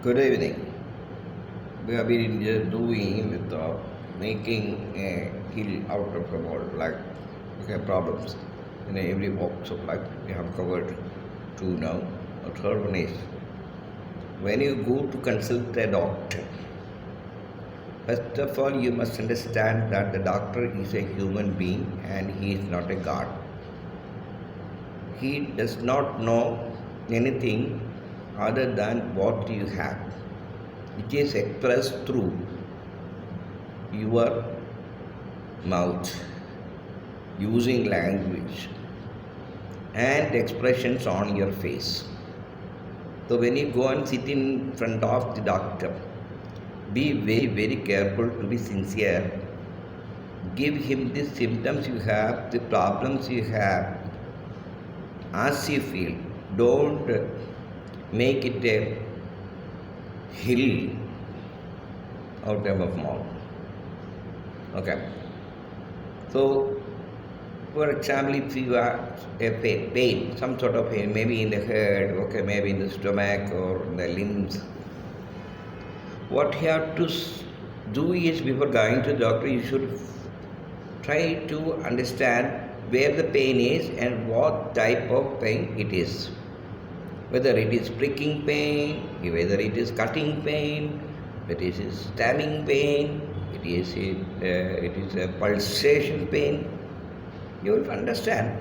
Good evening. We have been just doing with making a hill out of the world, like okay, problems in every walks of life. We have covered two now. A third one is when you go to consult a doctor. First of all, you must understand that the doctor is a human being and he is not a god. He does not know anything other than what you have. It is expressed through your mouth, using language and expressions on your face. So when you go and sit in front of the doctor, be very, very careful to be sincere. Give him the symptoms you have, the problems you have, as you feel. Don't make it a hill out of mouth. Okay. So, for example, if you have a pain, some sort of pain, maybe in the head, okay, maybe in the stomach or in the limbs, what you have to do is before going to the doctor, you should try to understand where the pain is and what type of pain it is. Whether it is pricking pain, whether it is cutting pain, whether it is stabbing pain, it is a pulsation pain. You will understand.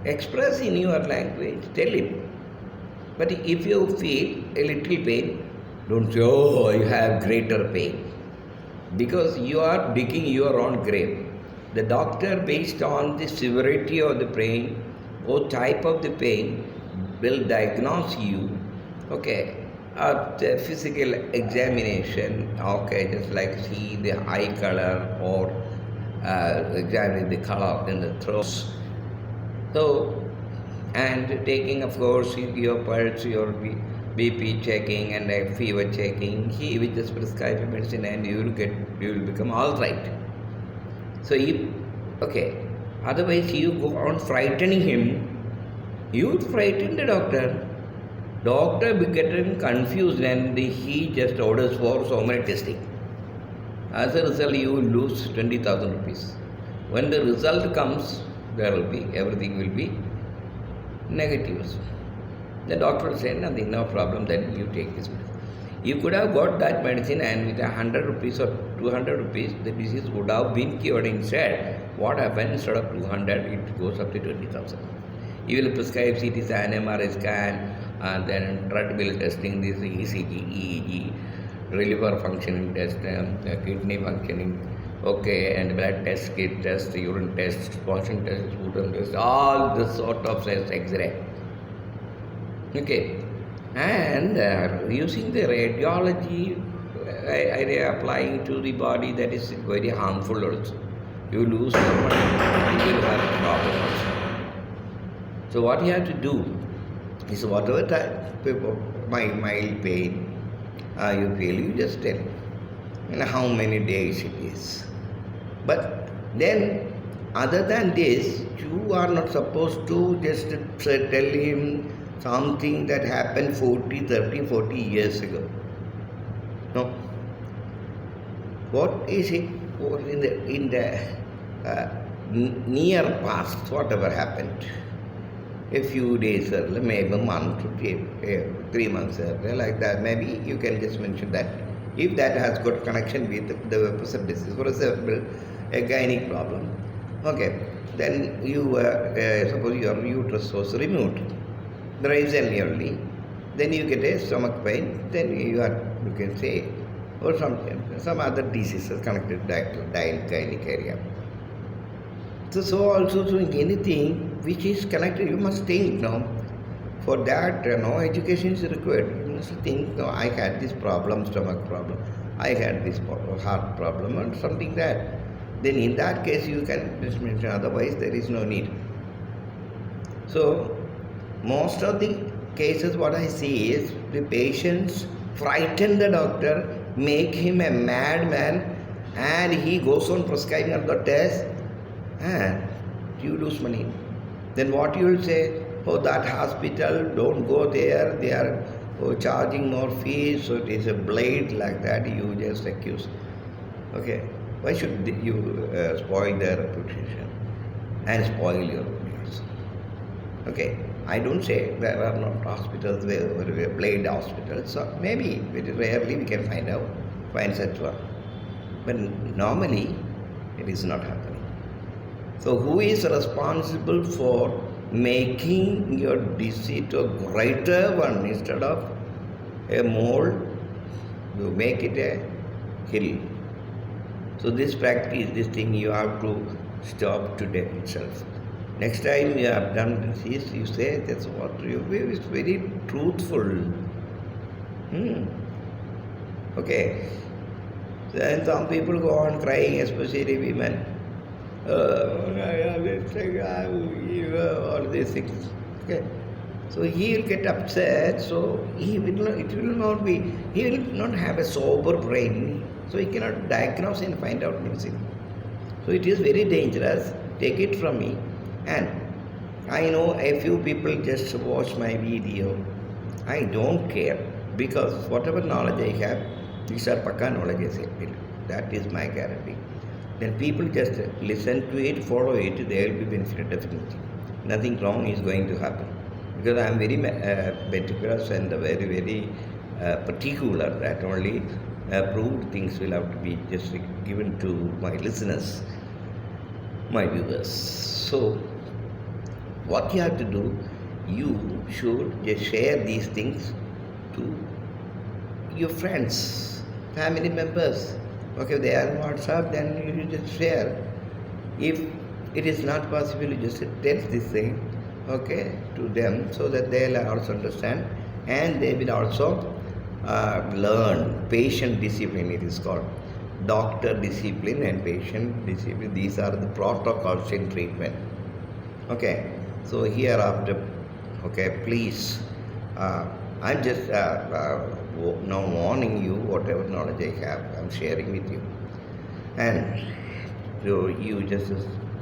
Express in your language, tell him. But if you feel a little pain, don't say, oh, you have greater pain. Because you are digging your own grave. The doctor, based on the severity of the pain or type of the pain, will diagnose you, okay, at the physical examination, okay, just like see the eye color or examine the color in the throat. So, and taking, of course, your pulse, your BP checking and fever checking, he will just prescribe medicine and you will become all right. So, otherwise you go on frightening him, you would frighten the doctor. Doctor will get confused and he just orders for so many testing. As a result, you will lose 20,000 rupees. When the result comes, everything will be negatives. The doctor will say, nothing, no problem, then you take this medicine. You could have got that medicine and with 100 rupees or 200 rupees, the disease would have been cured instead. What happened? Instead of 200, it goes up to 20,000. You will prescribe CT scan, MRI scan, and then treadmill testing, this ECG, EEG, liver functioning test, kidney functioning, okay, and blood test, kit test, urine test, sputum test, sputum test, all this sort of tests, X-ray. Okay, and using the radiology, applying to the body, that is very harmful also. You lose your money, you will have problems. So what you have to do is whatever type of mild pain you feel, you just tell how many days it is. But then other than this, you are not supposed to just tell him something that happened 30, 40 years ago. No. What is it in the near past, whatever happened? A few days earlier, maybe a month, 3 months earlier, like that. Maybe you can just mention that. If that has got connection with the present disease, for example, a gynec problem, okay, then you suppose your uterus was removed, recently, then you get a stomach pain, then you can say, or some other diseases connected to gynec area. So also doing anything which is connected, you must think now. For that, education is required. You must think, no, I had this problem, stomach problem, I had this heart problem, or something that. Then in that case, you can just mention. Otherwise, there is no need. So, most of the cases, what I see is the patients frighten the doctor, make him a madman, and he goes on prescribing other tests, and you lose money. Then what you will say, oh, that hospital, don't go there, they are oh, charging more fees, so it is a blade like that, you just accuse. Okay, why should you spoil their reputation and spoil your audience? Okay, I don't say there are not hospitals where blade hospitals, so maybe very rarely we can find such one. But normally it is not happening. So who is responsible for making your deceit a greater one instead of a mole? You make it a hill. So this practice, this thing you have to stop today itself. Next time you have done this, you say that's what you is very truthful. Okay. Then some people go on crying, especially women. All these things. Okay. So he will get upset. So he will not. It will not be. He will not have a sober brain. So he cannot diagnose and find out medicine. So it is very dangerous. Take it from me. And I know a few people just watch my video. I don't care because whatever knowledge I have, these are Pakka knowledges. That is my guarantee. Then people just listen to it, follow it, they will be benefited definitely. Nothing wrong is going to happen. Because I am very meticulous and very particular that only proved things will have to be just given to my listeners, my viewers. So, what you have to do, you should just share these things to your friends, family members. Okay, they are on WhatsApp, then you just share. If it is not possible, you just tell this thing, okay, to them so that they will also understand and they will also learn patient discipline. It is called doctor discipline and patient discipline. These are the protocols in treatment. Okay, so hereafter, okay, please, I'm just now warning you whatever knowledge I have, I'm sharing with you. And so you just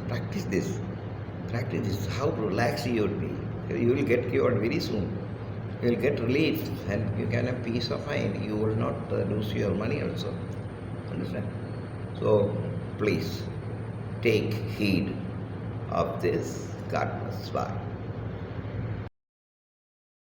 practice this. Practice this, how relaxed you will be. You will get cured very soon. You will get relief and you can have peace of mind. You will not lose your money also. Understand? So please take heed of this. God bless. Bye.